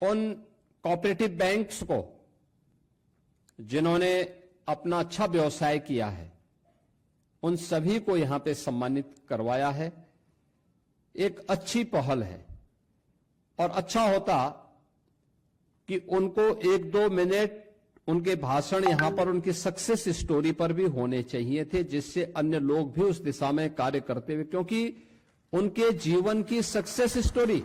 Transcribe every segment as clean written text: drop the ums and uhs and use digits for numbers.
उन cooperative banks को जिन्होंने अपना अच्छा व्यवसाय किया है, उन सभी को यहां पे सम्मानित करवाया है। एक अच्छी पहल है और अच्छा होता कि उनको 1-2 मिनट उनके भाषण यहां पर उनकी सक्सेस स्टोरी पर भी होने चाहिए थे, जिससे अन्य लोग भी उस दिशा में कार्य करते हुए, क्योंकि उनके जीवन की सक्सेस स्टोरी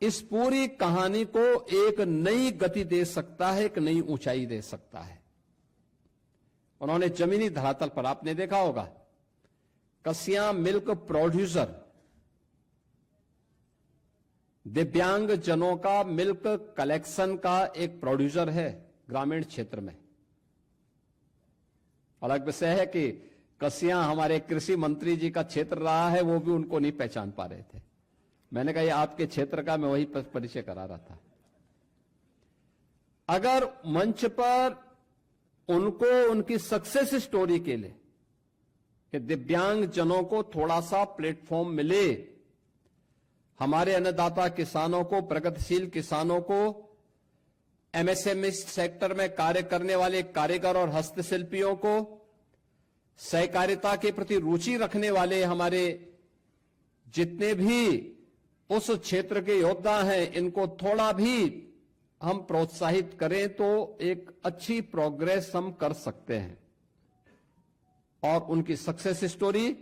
इस पूरी कहानी को एक नई गति दे सकता है, एक नई ऊंचाई दे सकता है। उन्होंने जमीनी धरातल पर, आपने देखा होगा, कसिया मिल्क प्रोड्यूसर, दिव्यांग जनों का मिल्क कलेक्शन का एक प्रोड्यूसर है ग्रामीण क्षेत्र में। अलग विषय है कि कसिया हमारे कृषि मंत्री जी का क्षेत्र रहा है, वो भी उनको नहीं पहचान पा रहे थे। मैंने कहा ये आपके क्षेत्र का, मैं वही परिचय करा रहा था। अगर मंच पर उनको उनकी सक्सेस स्टोरी के लिए कि दिव्यांग जनों को थोड़ा सा प्लेटफॉर्म मिले, हमारे अन्नदाता किसानों को, प्रगतिशील किसानों को, एमएसएमई सेक्टर में कार्य करने वाले कारीगर और हस्तशिल्पियों को, सहकारिता के प्रति रुचि रखने वाले हमारे जितने भी उस क्षेत्र के योद्धा हैं, इनको थोड़ा भी हम प्रोत्साहित करें तो एक अच्छी प्रोग्रेस हम कर सकते हैं। और उनकी सक्सेस स्टोरी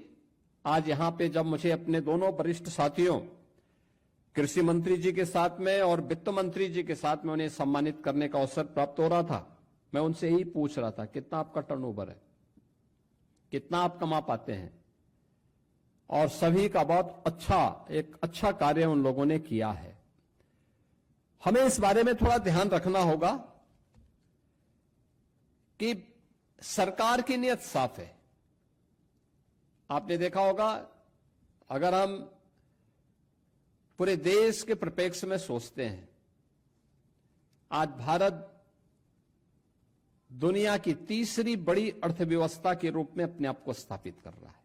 आज यहां पे जब मुझे अपने दोनों वरिष्ठ साथियों, कृषि मंत्री जी के साथ में और वित्त मंत्री जी के साथ में उन्हें सम्मानित करने का अवसर प्राप्त हो रहा था, मैं उनसे यही पूछ रहा था, कितना आपका टर्नओवर है, कितना आप कमा पाते हैं। और सभी का बहुत एक अच्छा कार्य उन लोगों ने किया है। हमें इस बारे में थोड़ा ध्यान रखना होगा कि सरकार की नीयत साफ है। आपने देखा होगा, अगर हम पूरे देश के परिप्रेक्ष्य में सोचते हैं, आज भारत दुनिया की तीसरी बड़ी अर्थव्यवस्था के रूप में अपने आप को स्थापित कर रहा है।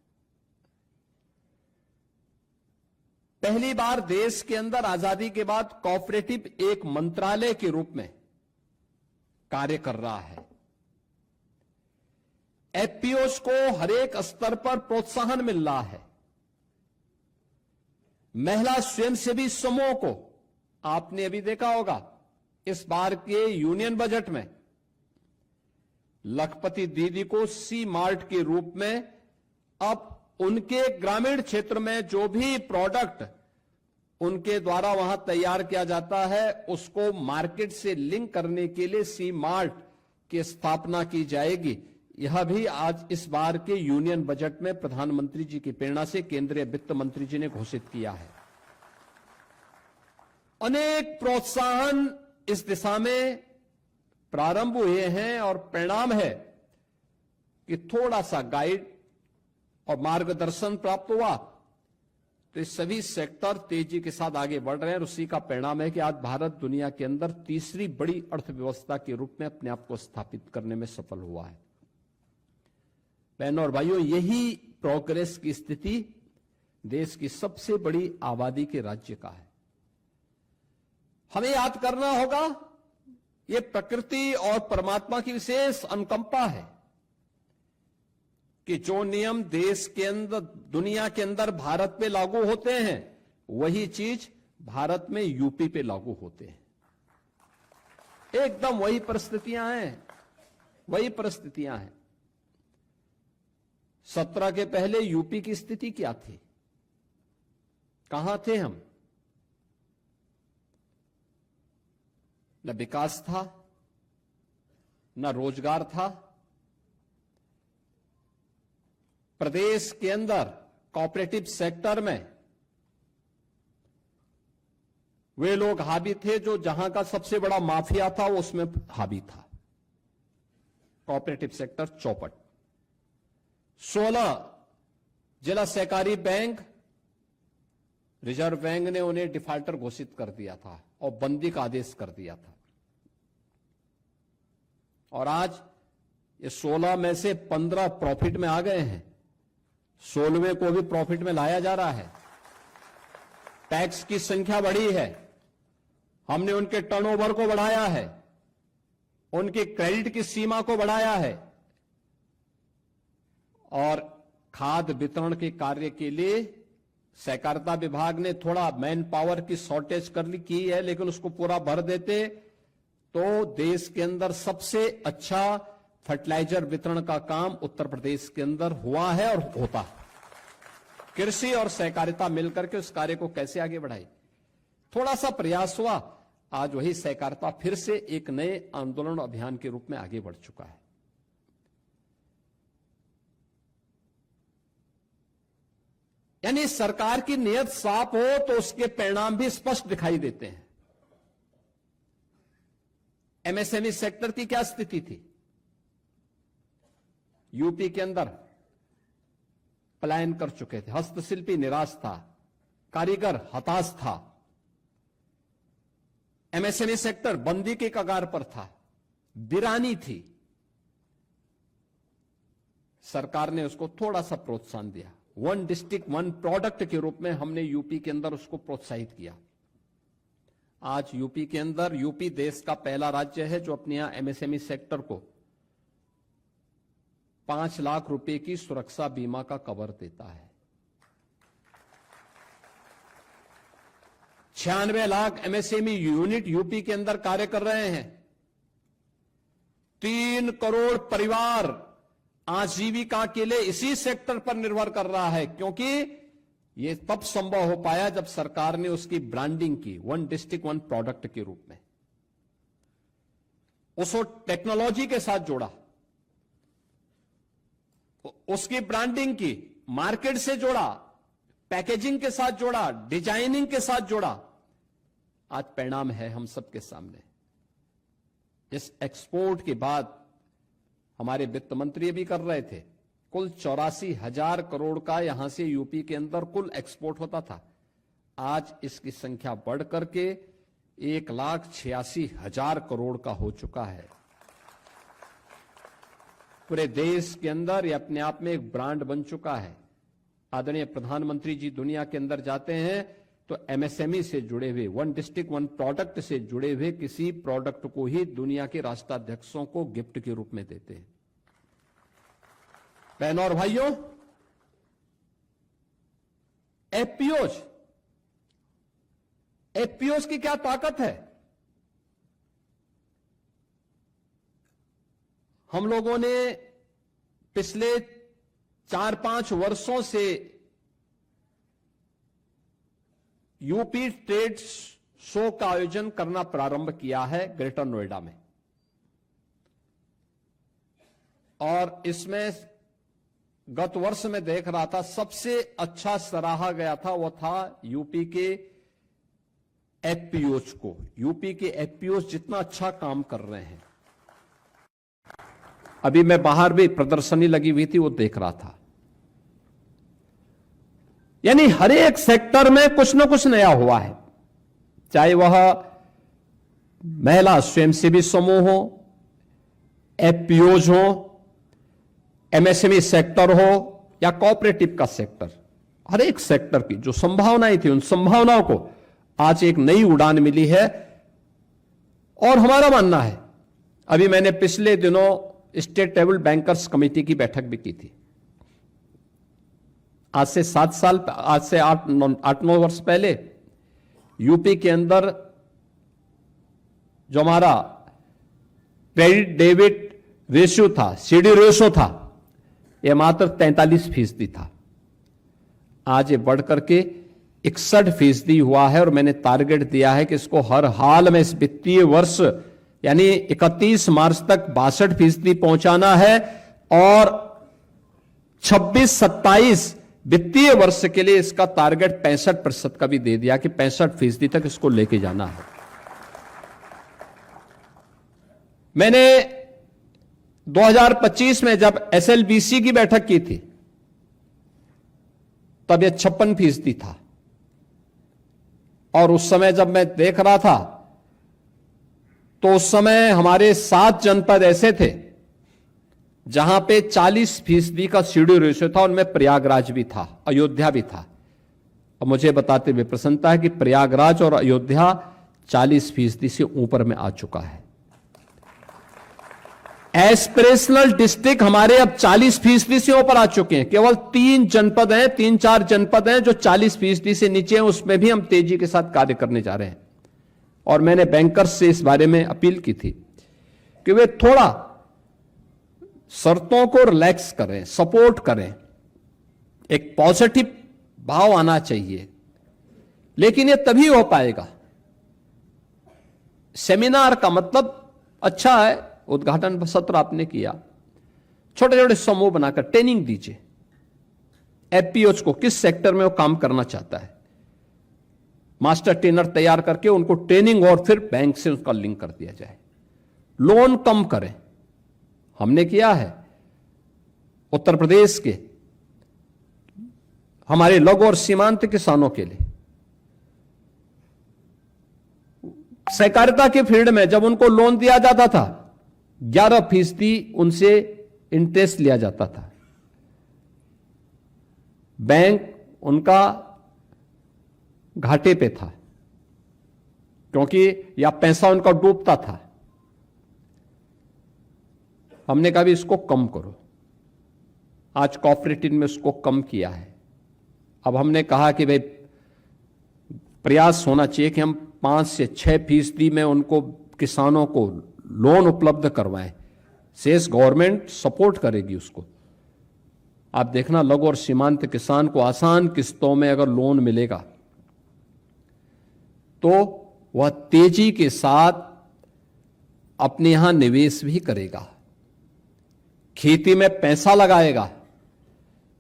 पहली बार देश के अंदर आजादी के बाद कोऑपरेटिव एक मंत्रालय के रूप में कार्य कर रहा है। एफपीओस को हर एक स्तर पर प्रोत्साहन मिल रहा है। महिला स्वयंसेवी समूह को आपने अभी देखा होगा, इस बार के यूनियन बजट में लखपति दीदी को सी मार्ट के रूप में अब उनके ग्रामीण क्षेत्र में जो भी प्रोडक्ट उनके द्वारा वहां तैयार किया जाता है, उसको मार्केट से लिंक करने के लिए सी मार्ट की स्थापना की जाएगी। यह भी आज इस बार के यूनियन बजट में प्रधानमंत्री जी की प्रेरणा से केंद्रीय वित्त मंत्री जी ने घोषित किया है। अनेक प्रोत्साहन इस दिशा में प्रारंभ हुए हैं और परिणाम है कि थोड़ा सा गाइड और मार्गदर्शन प्राप्त हुआ तो ये सभी सेक्टर तेजी के साथ आगे बढ़ रहे हैं। और उसी का परिणाम है कि आज भारत दुनिया के अंदर तीसरी बड़ी अर्थव्यवस्था के रूप में अपने आप को स्थापित करने में सफल हुआ है। बहनों और भाइयों, यही प्रोग्रेस की स्थिति देश की सबसे बड़ी आबादी के राज्य का है। हमें याद करना होगा, यह प्रकृति और परमात्मा की विशेष अनुकंपा है कि जो नियम देश के अंदर, दुनिया के अंदर भारत पे लागू होते हैं, वही चीज भारत में यूपी पे लागू होते हैं। एकदम वही परिस्थितियां हैं, वही परिस्थितियां हैं। 17 के पहले यूपी की स्थिति क्या थी, कहां थे हम? न विकास था, न रोजगार था। प्रदेश के अंदर कोऑपरेटिव सेक्टर में वे लोग हावी थे जो जहां का सबसे बड़ा माफिया था वो उसमें हावी था। कोऑपरेटिव सेक्टर चौपट। 16 जिला सहकारी बैंक, रिजर्व बैंक ने उन्हें डिफॉल्टर घोषित कर दिया था और बंदी का आदेश कर दिया था। और आज ये 16 में से 15 प्रॉफिट में आ गए हैं, 16वें को भी प्रॉफिट में लाया जा रहा है। टैक्स की संख्या बढ़ी है, हमने उनके टर्नओवर को बढ़ाया है, उनकी क्रेडिट की सीमा को बढ़ाया है और खाद्य वितरण के कार्य के लिए सहकारिता विभाग ने थोड़ा मैन पावर की शॉर्टेज की है, लेकिन उसको पूरा भर देते तो देश के अंदर सबसे अच्छा फर्टिलाइजर वितरण का काम उत्तर प्रदेश के अंदर हुआ है और होता है। कृषि और सहकारिता मिलकर के उस कार्य को कैसे आगे बढ़ाए, थोड़ा सा प्रयास हुआ, आज वही सहकारिता फिर से एक नए आंदोलन अभियान के रूप में आगे बढ़ चुका है। यानी सरकार की नीयत साफ हो तो उसके परिणाम भी स्पष्ट दिखाई देते हैं। एमएसएमई सेक्टर की क्या स्थिति थी? यूपी के अंदर पलायन कर चुके थे, हस्तशिल्पी निराश था, कारीगर हताश था, एमएसएमई सेक्टर बंदी के कगार पर था, वीरानी थी। सरकार ने उसको थोड़ा सा प्रोत्साहन दिया, 1 डिस्ट्रिक्ट 1 प्रोडक्ट के रूप में हमने यूपी के अंदर उसको प्रोत्साहित किया। आज यूपी के अंदर, यूपी देश का पहला राज्य है जो अपने यहां एमएसएमई सेक्टर को 5 लाख रुपए की सुरक्षा बीमा का कवर देता है। 96 लाख एमएसएमई यूनिट यूपी के अंदर कार्य कर रहे हैं। 3 करोड़ परिवार आजीविका के लिए इसी सेक्टर पर निर्भर कर रहा है, क्योंकि यह तब संभव हो पाया जब सरकार ने उसकी ब्रांडिंग की 1 डिस्ट्रिक्ट 1 प्रोडक्ट के रूप में, उसको टेक्नोलॉजी के साथ जोड़ा, उसकी ब्रांडिंग की, मार्केट से जोड़ा, पैकेजिंग के साथ जोड़ा, डिजाइनिंग के साथ जोड़ा। आज परिणाम है हम सबके सामने। इस एक्सपोर्ट के बाद हमारे वित्त मंत्री भी कर रहे थे, कुल 84,000 करोड़ का यहां से यूपी के अंदर कुल एक्सपोर्ट होता था। आज इसकी संख्या बढ़ करके 1,86,000 करोड़ का हो चुका है। पूरे देश के अंदर ये अपने आप में एक ब्रांड बन चुका है। आदरणीय प्रधानमंत्री जी दुनिया के अंदर जाते हैं तो एमएसएमई से जुड़े हुए, 1 डिस्ट्रिक्ट 1 प्रोडक्ट से जुड़े हुए किसी प्रोडक्ट को ही दुनिया के राष्ट्राध्यक्षों को गिफ्ट के रूप में देते हैं। बहनों और भाइयों, एफपीओज की क्या ताकत है? हम लोगों ने पिछले 4-5 वर्षों से यूपी ट्रेड शो का आयोजन करना प्रारंभ किया है ग्रेटर नोएडा में, और इसमें गत वर्ष में देख रहा था सबसे अच्छा सराहा गया था वो था यूपी के एफपीओज को। यूपी के एफपीओज जितना अच्छा काम कर रहे हैं, अभी मैं बाहर भी प्रदर्शनी लगी हुई थी वो देख रहा था। यानी हर एक सेक्टर में कुछ ना कुछ नया हुआ है, चाहे वह महिला स्वयंसेवी समूह हो, एफपीओज हो, एमएसएमई सेक्टर हो या कोऑपरेटिव का सेक्टर। हर एक सेक्टर की जो संभावनाएं थी उन संभावनाओं को आज एक नई उड़ान मिली है। और हमारा मानना है, अभी मैंने पिछले दिनों स्टेट लेवल बैंकर्स कमेटी की बैठक भी की थी। आज से 8-9 वर्ष पहले यूपी के अंदर जो हमारा क्रेडिट डेबिट रेशियो था, सीडी रेशियो था, यह मात्र 43% था। आज ये बढ़कर के 61% हुआ है और मैंने टारगेट दिया है कि इसको हर हाल में इस वित्तीय वर्ष यानी 31 मार्च तक 62% पहुंचाना है और 26-27 वित्तीय वर्ष के लिए इसका टारगेट 65% का भी दे दिया कि 65% तक इसको लेके जाना है। मैंने 2025 में जब एसएलबीसी की बैठक की थी तब यह 56% था, और उस समय जब मैं देख रहा था तो उस समय हमारे 7 जनपद ऐसे थे जहां पे 40% का सीडी रेशियो था। उनमें प्रयागराज भी था, अयोध्या भी था। और मुझे बताते हुए प्रसन्नता है कि प्रयागराज और अयोध्या 40% से ऊपर में आ चुका है। एस्पिरेशनल डिस्ट्रिक्ट हमारे अब 40% से ऊपर आ चुके हैं। केवल 3-4 जनपद हैं जो 40% से नीचे हैं, उसमें भी हम तेजी के साथ कार्य करने जा रहे हैं। और मैंने बैंकर्स से इस बारे में अपील की थी कि वे थोड़ा शर्तों को रिलैक्स करें, सपोर्ट करें, एक पॉजिटिव भाव आना चाहिए। लेकिन यह तभी हो पाएगा, सेमिनार का मतलब अच्छा है, उद्घाटन सत्र आपने किया, छोटे छोटे समूह बनाकर ट्रेनिंग दीजिए एफपीओज को, किस सेक्टर में वो काम करना चाहता है, मास्टर ट्रेनर तैयार करके उनको ट्रेनिंग और फिर बैंक से उसका लिंक कर दिया जाए। लोन कम करें, हमने किया है उत्तर प्रदेश के हमारे लघु और सीमांत किसानों के लिए। सहकारिता के फील्ड में जब उनको लोन दिया जाता था 11% उनसे इंटरेस्ट लिया जाता था। बैंक उनका घाटे पे था क्योंकि या पैसा उनका डूबता था। हमने कहा भी इसको कम करो, आज कोऑपरेटिव में उसको कम किया है। अब हमने कहा कि भाई प्रयास होना चाहिए कि हम 5 से 6% में उनको किसानों को लोन उपलब्ध करवाएं। शेष गवर्नमेंट सपोर्ट करेगी उसको। आप देखना लघु और सीमांत किसान को आसान किस्तों में अगर लोन मिलेगा तो वह तेजी के साथ अपने यहां निवेश भी करेगा, खेती में पैसा लगाएगा।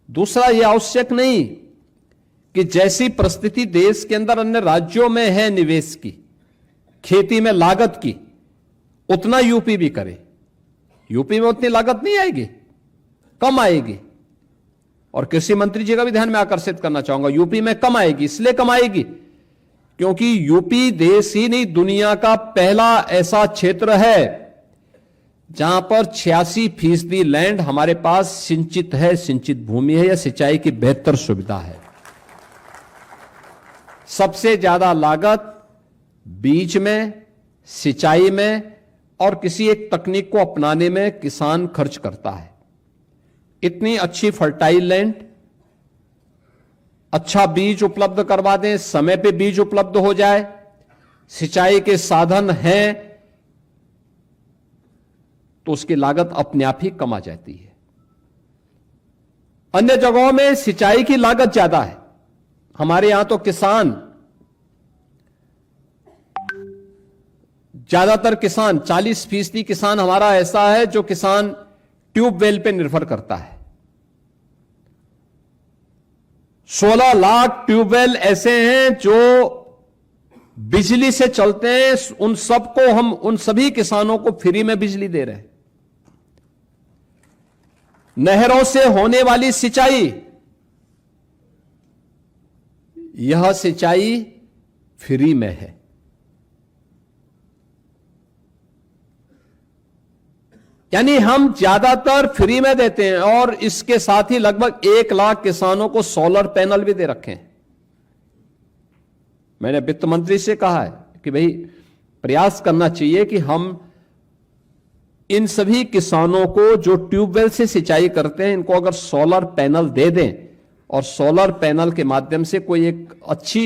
दूसरा, यह आवश्यक नहीं कि जैसी परिस्थिति देश के अंदर अन्य राज्यों में है निवेश की, खेती में लागत की, उतना यूपी भी करे। यूपी में उतनी लागत नहीं आएगी, कम आएगी। और कृषि मंत्री जी का भी ध्यान में आकर्षित करना चाहूंगा, यूपी में कम आएगी। इसलिए कम आएगी क्योंकि यूपी देश ही नहीं दुनिया का पहला ऐसा क्षेत्र है जहां पर 86% लैंड हमारे पास सिंचित है, सिंचित भूमि है या सिंचाई की बेहतर सुविधा है। सबसे ज्यादा लागत बीज में, सिंचाई में और किसी एक तकनीक को अपनाने में किसान खर्च करता है। इतनी अच्छी फर्टाइल लैंड, अच्छा बीज उपलब्ध करवा दें, समय पे बीज उपलब्ध हो जाए, सिंचाई के साधन हैं, तो उसकी लागत अपने आप ही कम आ जाती है। अन्य जगहों में सिंचाई की लागत ज्यादा है, हमारे यहां तो किसान, ज्यादातर किसान 40% किसान हमारा ऐसा है जो किसान ट्यूबवेल पे निर्भर करता है। 16 लाख ट्यूबवेल ऐसे हैं जो बिजली से चलते हैं। उन सबको हम, उन सभी किसानों को फ्री में बिजली दे रहे हैं। नहरों से होने वाली सिंचाई, यह सिंचाई फ्री में है। यानी हम ज्यादातर फ्री में देते हैं और इसके साथ ही लगभग 1 लाख किसानों को सोलर पैनल भी दे रखे हैं। मैंने वित्त मंत्री से कहा है कि भाई प्रयास करना चाहिए कि हम इन सभी किसानों को जो ट्यूबवेल से सिंचाई करते हैं, इनको अगर सोलर पैनल दे दें और सोलर पैनल के माध्यम से कोई एक अच्छी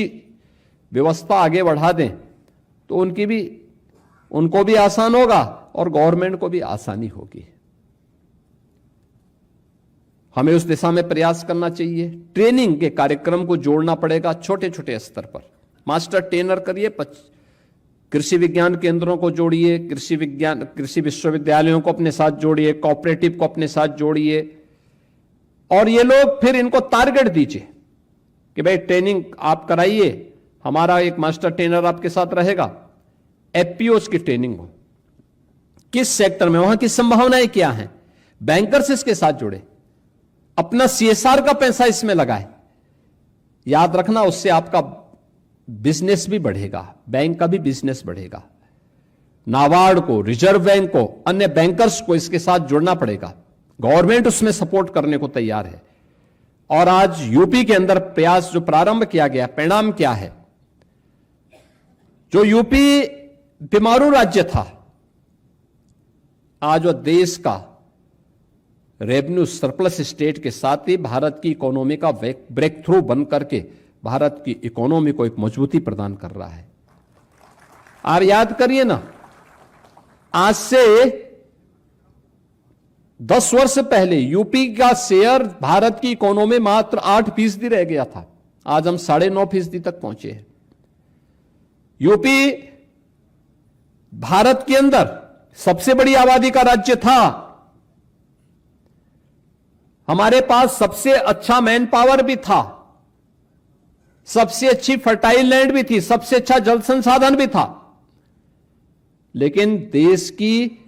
व्यवस्था आगे बढ़ा दें तो उनको भी आसान होगा और गवर्नमेंट को भी आसानी होगी। हमें उस दिशा में प्रयास करना चाहिए। ट्रेनिंग के कार्यक्रम को जोड़ना पड़ेगा छोटे छोटे स्तर पर। मास्टर ट्रेनर करिए, कृषि विज्ञान केंद्रों को जोड़िए, कृषि विश्वविद्यालयों को अपने साथ जोड़िए, कोऑपरेटिव को अपने साथ जोड़िए और ये लोग फिर इनको टारगेट दीजिए कि भाई ट्रेनिंग आप कराइए, हमारा एक मास्टर ट्रेनर आपके साथ रहेगा। एफपीओज की ट्रेनिंग हो, किस सेक्टर में, वहां की संभावनाएं क्या हैं, बैंकर्स इसके साथ जुड़े, अपना सीएसआर का पैसा इसमें लगाए। याद रखना, उससे आपका बिजनेस भी बढ़ेगा, बैंक का भी बिजनेस बढ़ेगा। नाबार्ड को, रिजर्व बैंक को, अन्य बैंकर्स को इसके साथ जुड़ना पड़ेगा। गवर्नमेंट उसमें सपोर्ट करने को तैयार है। और आज यूपी के अंदर प्रयास जो प्रारंभ किया गया, परिणाम क्या है? जो यूपी बीमारू राज्य था, आज वह देश का रेवेन्यू सरप्लस स्टेट के साथ ही भारत की इकोनॉमी का ब्रेक थ्रू बन करके भारत की इकोनॉमी को एक मजबूती प्रदान कर रहा है। आप याद करिए ना, आज से 10 वर्ष पहले यूपी का शेयर भारत की इकोनॉमी में मात्र 8% रह गया था। आज हम 9.5% तक पहुंचे हैं। यूपी भारत के अंदर सबसे बड़ी आबादी का राज्य था। हमारे पास सबसे अच्छा मैन पावर भी था, सबसे अच्छी फर्टाइल लैंड भी थी, सबसे अच्छा जल संसाधन भी था। लेकिन देश की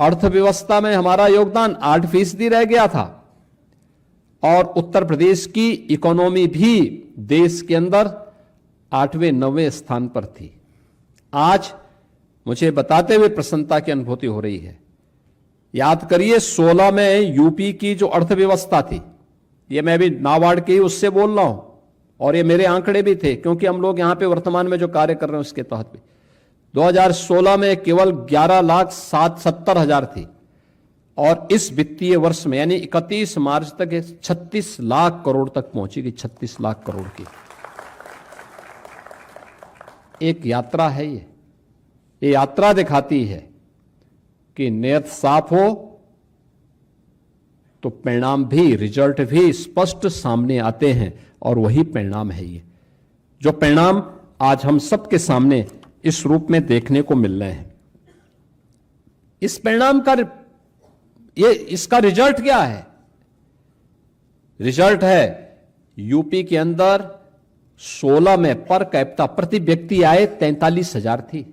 अर्थव्यवस्था में हमारा योगदान 8% रह गया था और उत्तर प्रदेश की इकोनॉमी भी देश के अंदर 8वें 9वें स्थान पर थी। आज मुझे बताते हुए प्रसन्नता की अनुभूति हो रही है। याद करिए, 16 में यूपी की जो अर्थव्यवस्था थी, ये मैं भी नाबार्ड के ही उससे बोल रहा हूं और ये मेरे आंकड़े भी थे, क्योंकि हम लोग यहां पे वर्तमान में जो कार्य कर रहे हैं उसके तहत भी 2016 में केवल 11,70,000 थी और इस वित्तीय वर्ष में यानी 31 मार्च तक 36 लाख करोड़ तक पहुंचेगी। 36 लाख करोड़ की एक यात्रा है। ये यात्रा दिखाती है कि नियत साफ हो तो परिणाम भी, रिजल्ट भी स्पष्ट सामने आते हैं और वही परिणाम है ये, जो परिणाम आज हम सबके सामने इस रूप में देखने को मिल रहे हैं। इस परिणाम का इसका रिजल्ट क्या है? रिजल्ट है यूपी के अंदर 16 में पर कैपिटा प्रति व्यक्ति आय 43,000 थी।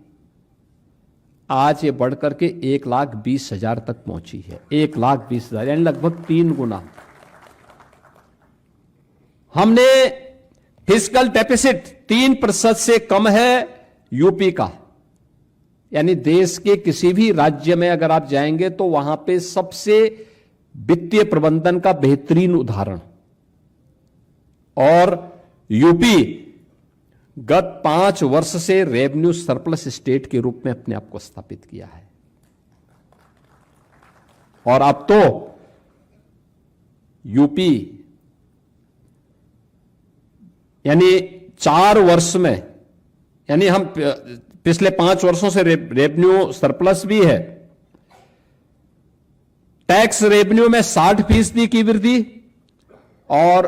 आज ये बढ़कर के 1,20,000 तक पहुंची है। 1,20,000 यानी लगभग 3 गुना। हमने फिस्कल डेफिसिट 3% से कम है यूपी का, यानी देश के किसी भी राज्य में अगर आप जाएंगे तो वहां पे सबसे वित्तीय प्रबंधन का बेहतरीन उदाहरण। और यूपी गत 5 वर्ष से रेवेन्यू सरप्लस स्टेट के रूप में अपने आप को स्थापित किया है और अब तो यूपी यानी 4 वर्ष में, यानी हम पिछले 5 वर्षों से रेवेन्यू सरप्लस भी है। टैक्स रेवेन्यू में 60% की वृद्धि और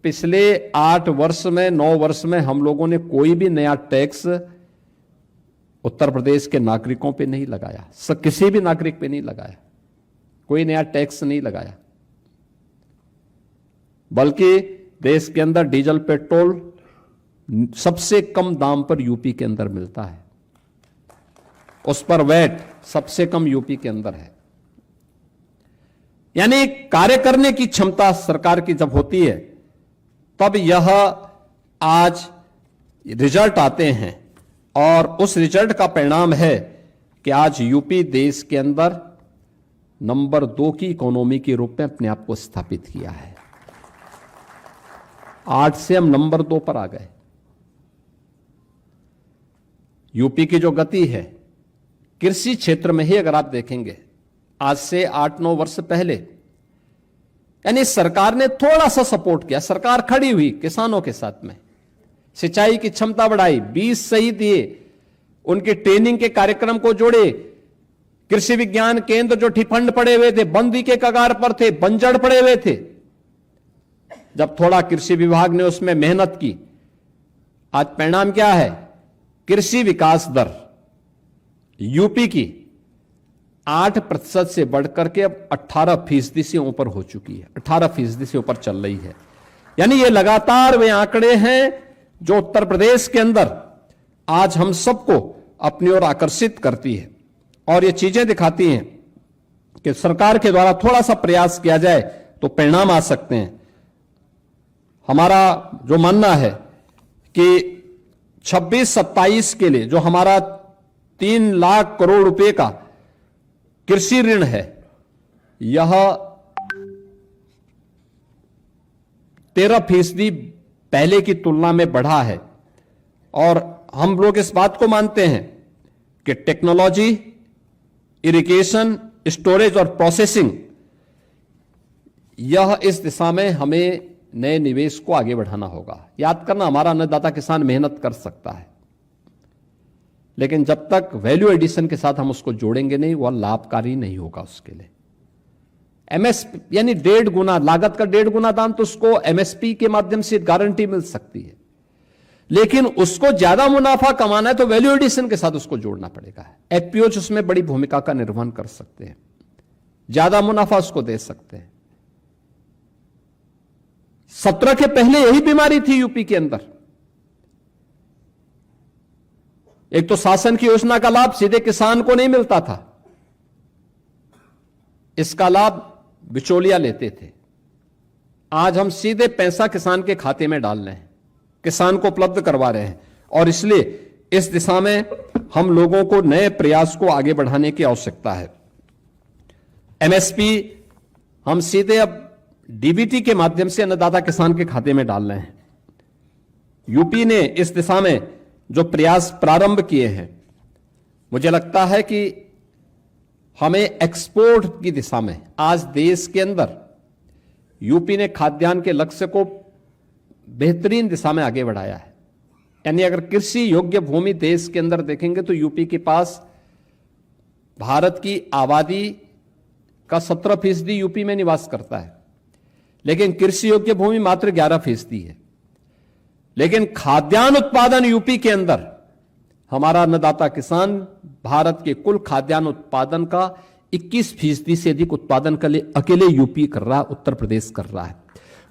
पिछले 8 वर्ष में 9 वर्ष में हम लोगों ने कोई भी नया टैक्स उत्तर प्रदेश के नागरिकों पे नहीं लगाया। किसी भी नागरिक पे नहीं लगाया, कोई नया टैक्स नहीं लगाया, बल्कि देश के अंदर डीजल पेट्रोल सबसे कम दाम पर यूपी के अंदर मिलता है, उस पर वैट सबसे कम यूपी के अंदर है। यानी कार्य करने की क्षमता सरकार की जब होती है तब यह आज रिजल्ट आते हैं और उस रिजल्ट का परिणाम है कि आज यूपी देश के अंदर नंबर 2 की इकोनॉमी के रूप में अपने आप को स्थापित किया है। 8 से हम नंबर 2 पर आ गए। यूपी की जो गति है कृषि क्षेत्र में ही अगर आप देखेंगे, आज से 8-9 वर्ष पहले यानी सरकार ने थोड़ा सा सपोर्ट किया, सरकार खड़ी हुई किसानों के साथ में, सिंचाई की क्षमता बढ़ाई, बीज सही दिए, उनके ट्रेनिंग के कार्यक्रम को जोड़े, कृषि विज्ञान केंद्र जो ठिफंड पड़े हुए थे, बंदी के कगार पर थे, बंजर पड़े हुए थे, जब थोड़ा कृषि विभाग ने उसमें मेहनत की, आज परिणाम क्या है? कृषि विकास दर यूपी की 8% से बढ़कर के अब 18% से ऊपर हो चुकी है, 18% से ऊपर चल रही है। यानी ये लगातार वे आंकड़े हैं जो उत्तर प्रदेश के अंदर आज हम सबको अपनी ओर आकर्षित करती है और ये चीजें दिखाती हैं कि सरकार के द्वारा थोड़ा सा प्रयास किया जाए तो परिणाम आ सकते हैं। हमारा जो मानना है कि 26-27 के लिए जो हमारा 3 लाख करोड़ रुपए का कृषि ऋण है, यह 13% पहले की तुलना में बढ़ा है और हम लोग इस बात को मानते हैं कि टेक्नोलॉजी, इरिगेशन, स्टोरेज और प्रोसेसिंग, यह इस दिशा में हमें नए निवेश को आगे बढ़ाना होगा। याद करना, हमारा अन्नदाता किसान मेहनत कर सकता है, लेकिन जब तक वैल्यू एडिशन के साथ हम उसको जोड़ेंगे नहीं, वह लाभकारी नहीं होगा उसके लिए। एमएसपी यानी 1.5 गुना लागत का 1.5 गुना दाम, तो उसको एमएसपी के माध्यम से गारंटी मिल सकती है, लेकिन उसको ज्यादा मुनाफा कमाना है तो वैल्यू एडिशन के साथ उसको जोड़ना पड़ेगा। एफपीओज उसमें बड़ी भूमिका का निर्वहन कर सकते हैं, ज्यादा मुनाफा उसको दे सकते हैं। 17 के पहले यही बीमारी थी यूपी के अंदर। एक तो शासन की योजना का लाभ सीधे किसान को नहीं मिलता था, इसका लाभ बिचौलिया लेते थे। आज हम सीधे पैसा किसान के खाते में डाल रहे हैं, किसान को उपलब्ध करवा रहे हैं, और इसलिए इस दिशा में हम लोगों को नए प्रयास को आगे बढ़ाने की आवश्यकता है। एमएसपी हम सीधे अब डीबीटी के माध्यम से अन्नदाता किसान के खाते में डाल रहे हैं। यूपी ने इस दिशा में जो प्रयास प्रारंभ किए हैं, मुझे लगता है कि हमें एक्सपोर्ट की दिशा में आज देश के अंदर यूपी ने खाद्यान्न के लक्ष्य को बेहतरीन दिशा में आगे बढ़ाया है। यानी अगर कृषि योग्य भूमि देश के अंदर देखेंगे तो यूपी के पास भारत की आबादी का 17% यूपी में निवास करता है, लेकिन कृषि योग्य भूमि मात्र 11% है। लेकिन खाद्यान्न उत्पादन यूपी के अंदर हमारा अन्नदाता किसान भारत के कुल खाद्यान्न उत्पादन का 21% से अधिक उत्पादन के लिए अकेले यूपी कर रहा है, उत्तर प्रदेश कर रहा है।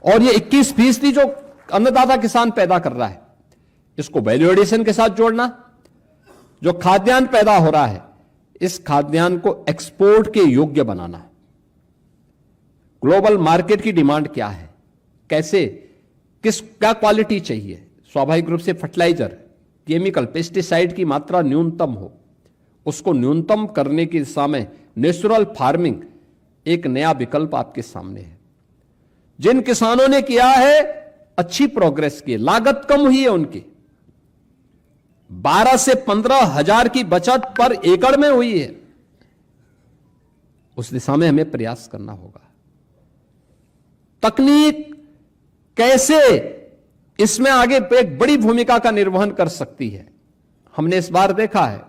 और ये 21% जो अन्नदाता किसान पैदा कर रहा है, इसको वैल्यू एडिशन के साथ जोड़ना, जो खाद्यान्न पैदा हो रहा है इस खाद्यान्न को एक्सपोर्ट के योग्य बनाना। ग्लोबल मार्केट की डिमांड क्या है, कैसे, क्या क्वालिटी चाहिए। स्वाभाविक रूप से फर्टिलाइजर, केमिकल, पेस्टिसाइड की मात्रा न्यूनतम हो, उसको न्यूनतम करने की दिशा में नेचुरल फार्मिंग एक नया विकल्प आपके सामने है। जिन किसानों ने किया है अच्छी प्रोग्रेस की, लागत कम हुई है उनकी, 12 से 15 हजार की बचत पर एकड़ में हुई है, उस दिशा में हमें प्रयास करना होगा। तकनीक कैसे इसमें आगे एक बड़ी भूमिका का निर्वहन कर सकती है। हमने इस बार देखा है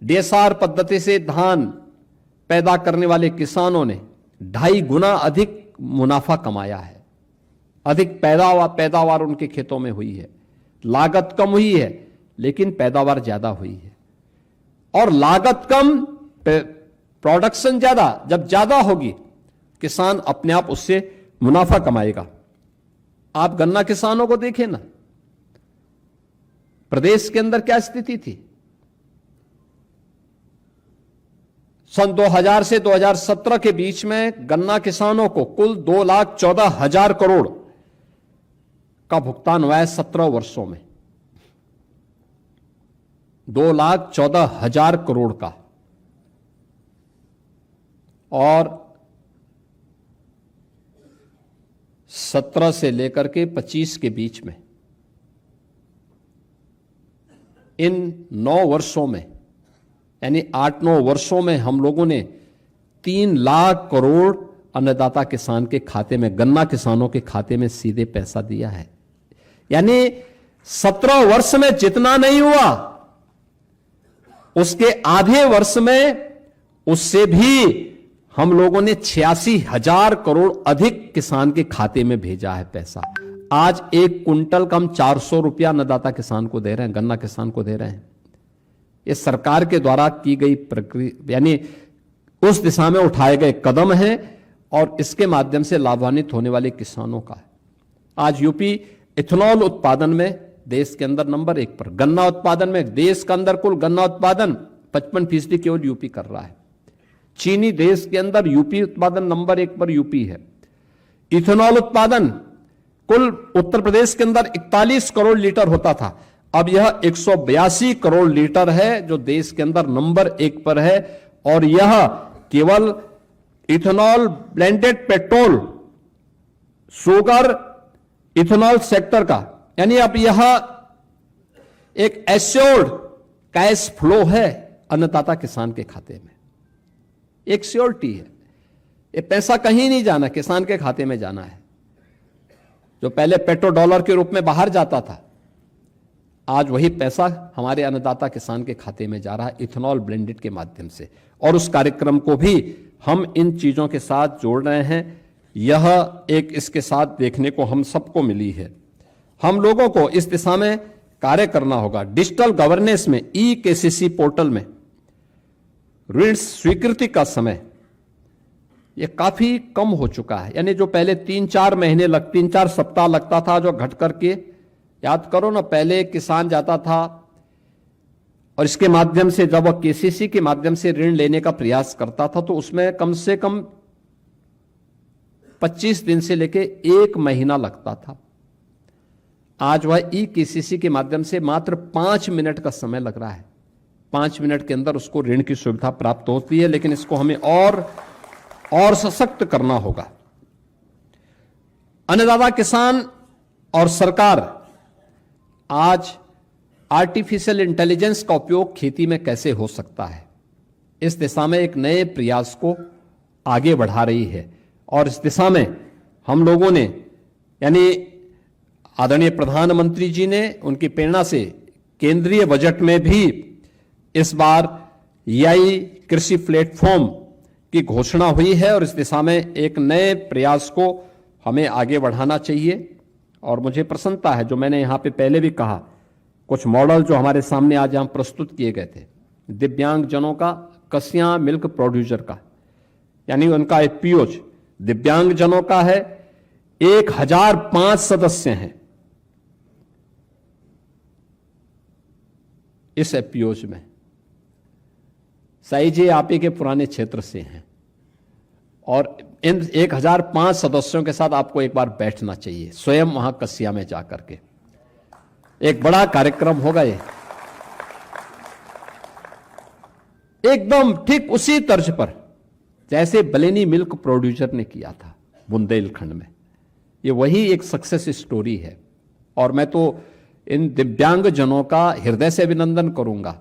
डीएसआर पद्धति से धान पैदा करने वाले किसानों ने 2.5 गुना अधिक मुनाफा कमाया है, अधिक पैदावार उनके खेतों में हुई है। लागत कम हुई है लेकिन पैदावार ज्यादा हुई है, और लागत कम प्रोडक्शन ज्यादा, जब ज्यादा होगी किसान अपने आप उससे मुनाफा कमाएगा। आप गन्ना किसानों को देखें ना, प्रदेश के अंदर क्या स्थिति थी। सन 2000 से 2017 के बीच में गन्ना किसानों को कुल 2,14,000 करोड़ का भुगतान हुआ है 17 वर्षों में, 2,14,000 करोड़ का। और 17 से लेकर के 25 के बीच में, इन 9 वर्षों में, यानी 8-9 वर्षों में हम लोगों ने 3 लाख करोड़ अन्नदाता किसान के खाते में, गन्ना किसानों के खाते में सीधे पैसा दिया है। यानी 17 वर्ष में जितना नहीं हुआ उसके आधे वर्ष में उससे भी हम लोगों ने 86,000 करोड़ अधिक किसान के खाते में भेजा है पैसा। आज 1 कुंटल कम 400 रुपया अन्नदाता किसान को दे रहे हैं, गन्ना किसान को दे रहे हैं। ये सरकार के द्वारा की गई प्रक्रिया, यानी उस दिशा में उठाए गए कदम हैं, और इसके माध्यम से लाभान्वित होने वाले किसानों का है। आज यूपी इथेनॉल उत्पादन में देश के अंदर नंबर 1 पर, गन्ना उत्पादन में देश के अंदर कुल गन्ना उत्पादन 55% केवल यूपी कर रहा है। चीनी देश के अंदर यूपी उत्पादन नंबर 1 पर यूपी है। इथेनॉल उत्पादन कुल उत्तर प्रदेश के अंदर 41 करोड़ लीटर होता था, अब यह 182 करोड़ लीटर है, जो देश के अंदर नंबर 1 पर है। और यह केवल ethanol, blended petrol, sugar, ethanol sector का, यानी अब यह एक एश्योर्ड कैश फ्लो है अन्नदाता किसान के खाते में, एक श्योरिटी है। ये पैसा कहीं नहीं जाना, किसान के खाते में जाना है। जो पहले पेट्रो डॉलर के रूप में बाहर जाता था, आज वही पैसा हमारे अन्नदाता किसान के खाते में जा रहा है इथेनॉल ब्लेंडेड के माध्यम से। और उस कार्यक्रम को भी हम इन चीजों के साथ जोड़ रहे हैं। यह एक इसके साथ देखने को हम सबको मिली है। हम लोगों को इस दिशा में कार्य करना होगा। डिजिटल गवर्नेंस में ई-केसीसी पोर्टल में ऋण स्वीकृति का समय ये काफी कम हो चुका है। यानी जो पहले 3-4 सप्ताह लगता था, जो घट करके, याद करो ना, पहले किसान जाता था और इसके माध्यम से जब वह केसीसी के माध्यम से ऋण लेने का प्रयास करता था तो उसमें कम से कम 25 दिन से लेके 1 महीना लगता था। आज वह ई-केसीसी के माध्यम से मात्र 5 मिनट का समय लग रहा है। 5 मिनट के अंदर उसको ऋण की सुविधा प्राप्त होती है। लेकिन इसको हमें और सशक्त करना होगा। अन्नदाता किसान और सरकार आज आर्टिफिशियल इंटेलिजेंस का उपयोग खेती में कैसे हो सकता है, इस दिशा में एक नए प्रयास को आगे बढ़ा रही है। और इस दिशा में हम लोगों ने, यानी आदरणीय प्रधानमंत्री जी ने, उनकी प्रेरणा से केंद्रीय बजट में भी इस बार एआई कृषि प्लेटफॉर्म की घोषणा हुई है। और इस दिशा में एक नए प्रयास को हमें आगे बढ़ाना चाहिए। और मुझे प्रसन्नता है, जो मैंने यहां पे पहले भी कहा, कुछ मॉडल जो हमारे सामने आज यहां प्रस्तुत किए गए थे, दिव्यांग जनों का, कसिया मिल्क प्रोड्यूसर का, यानी उनका एफपीओज दिव्यांग जनों का है। 1005 सदस्य हैं इस एफपीओज में। साई जी आप ही के पुराने क्षेत्र से हैं और इन 1005 सदस्यों के साथ आपको एक बार बैठना चाहिए, स्वयं वहां कसिया में जाकर के। एक बड़ा कार्यक्रम होगा ये, एकदम ठीक उसी तर्ज पर जैसे बलेनी मिल्क प्रोड्यूसर ने किया था बुंदेलखंड में। ये वही एक सक्सेस स्टोरी है। और मैं तो इन दिव्यांग जनों का हृदय से अभिनंदन करूंगा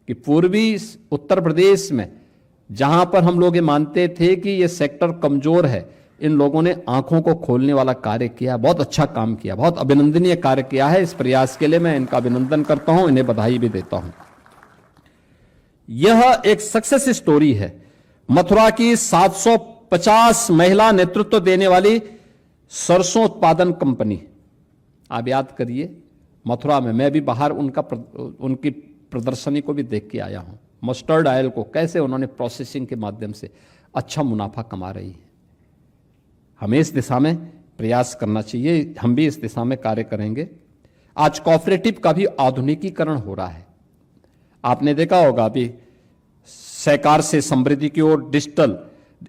कि पूर्वी उत्तर प्रदेश में, जहां पर हम लोग ये मानते थे कि ये सेक्टर कमजोर है, इन लोगों ने आंखों को खोलने वाला कार्य किया, बहुत अच्छा काम किया, बहुत अभिनंदनीय कार्य किया है। इस प्रयास के लिए मैं इनका अभिनंदन करता हूं, इन्हें बधाई भी देता हूं। यह एक सक्सेस स्टोरी है। मथुरा की 750 महिला नेतृत्व देने वाली सरसों उत्पादन कंपनी, आप याद करिए, मथुरा में मैं भी बाहर उनकी प्रदर्शनी को भी देख के आया हूं। मस्टर्ड ऑयल को कैसे उन्होंने प्रोसेसिंग के माध्यम से अच्छा मुनाफा कमा रही है। हमें इस दिशा में प्रयास करना चाहिए, हम भी इस दिशा में कार्य करेंगे। आज कोऑपरेटिव का भी आधुनिकीकरण हो रहा है। आपने देखा होगा अभी सहकार से समृद्धि की ओर डिजिटल,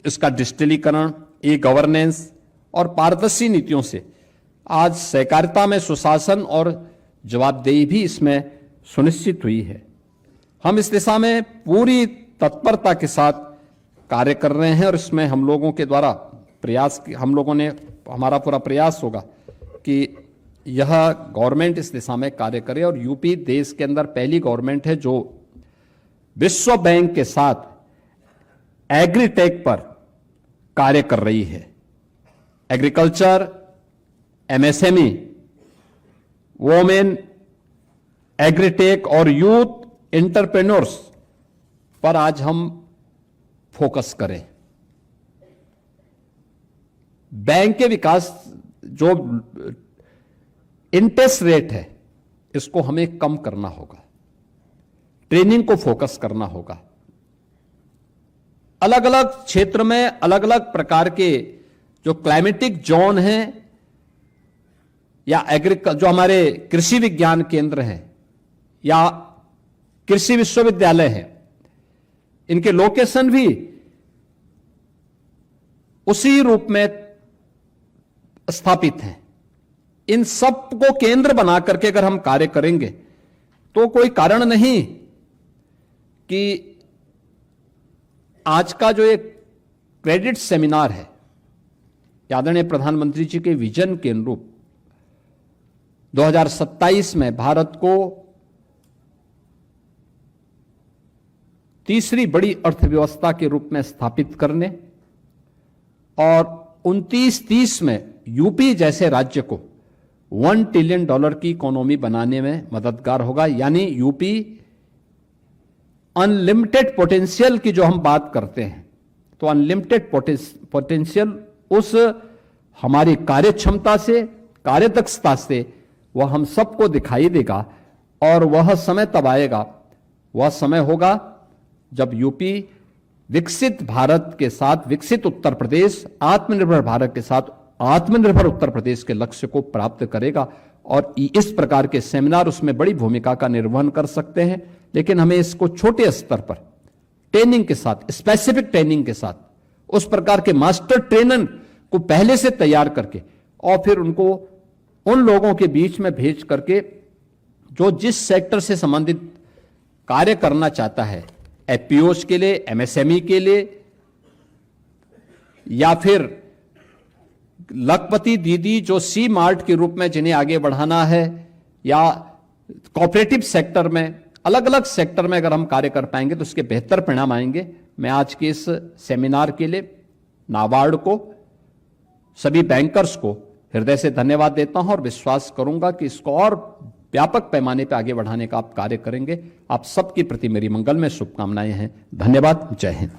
इसका डिजिटलीकरण, ई गवर्नेंस और पारदर्शी नीतियों से आज सहकारिता में सुशासन और जवाबदेही भी इसमें सुनिश्चित हुई है। हम इस दिशा में पूरी तत्परता के साथ कार्य कर रहे हैं और इसमें हम लोगों के द्वारा प्रयास, हम लोगों ने, हमारा पूरा प्रयास होगा कि यह गवर्नमेंट इस दिशा में कार्य करे। और यूपी देश के अंदर पहली गवर्नमेंट है जो विश्व बैंक के साथ एग्रीटेक पर कार्य कर रही है। एग्रीकल्चर, एमएसएमई, वोमेन, एग्रीटेक और यूथ एंटरप्रेन्योर्स पर आज हम फोकस करें। बैंक के विकास, जो इंटरेस्ट रेट है, इसको हमें कम करना होगा। ट्रेनिंग को फोकस करना होगा। अलग अलग क्षेत्र में अलग अलग प्रकार के जो क्लाइमेटिक जोन हैं या जो हमारे कृषि विज्ञान केंद्र हैं या कृषि विश्वविद्यालय हैं, इनके लोकेशन भी उसी रूप में स्थापित हैं। इन सब को केंद्र बना करके अगर हम कार्य करेंगे तो कोई कारण नहीं कि आज का जो एक क्रेडिट सेमिनार है, आदरणीय प्रधानमंत्री जी के विजन के अनुरूप 2027 में भारत को तीसरी बड़ी अर्थव्यवस्था के रूप में स्थापित करने और 29-30 में यूपी जैसे राज्य को $1 ट्रिलियन की इकोनॉमी बनाने में मददगार होगा। यानी यूपी अनलिमिटेड पोटेंशियल की जो हम बात करते हैं, तो अनलिमिटेड पोटेंशियल उस हमारी कार्य क्षमता से, कार्यदक्षता से वह हम सबको दिखाई देगा। और वह समय तब आएगा, वह समय होगा जब यूपी विकसित भारत के साथ विकसित उत्तर प्रदेश, आत्मनिर्भर भारत के साथ आत्मनिर्भर उत्तर प्रदेश के लक्ष्य को प्राप्त करेगा। और इस प्रकार के सेमिनार उसमें बड़ी भूमिका का निर्वहन कर सकते हैं। लेकिन हमें इसको छोटे स्तर पर ट्रेनिंग के साथ, स्पेसिफिक ट्रेनिंग के साथ, उस प्रकार के मास्टर ट्रेनर को पहले से तैयार करके और फिर उनको उन लोगों के बीच में भेज करके जो जिस सेक्टर से संबंधित कार्य करना चाहता है, एफपीओज के लिए, एमएसएमई के लिए, या फिर लखपति दीदी जो सी मार्ट के रूप में जिन्हें आगे बढ़ाना है, या कोऑपरेटिव सेक्टर में, अलग अलग सेक्टर में अगर हम कार्य कर पाएंगे तो उसके बेहतर परिणाम आएंगे। मैं आज के इस सेमिनार के लिए नाबार्ड को, सभी बैंकर्स को हृदय से धन्यवाद देता हूं और विश्वास करूंगा कि इसको और व्यापक पैमाने पर आगे बढ़ाने का आप कार्य करेंगे। आप सबके प्रति मेरी मंगलमय शुभकामनाएं हैं। धन्यवाद। जय हिंद।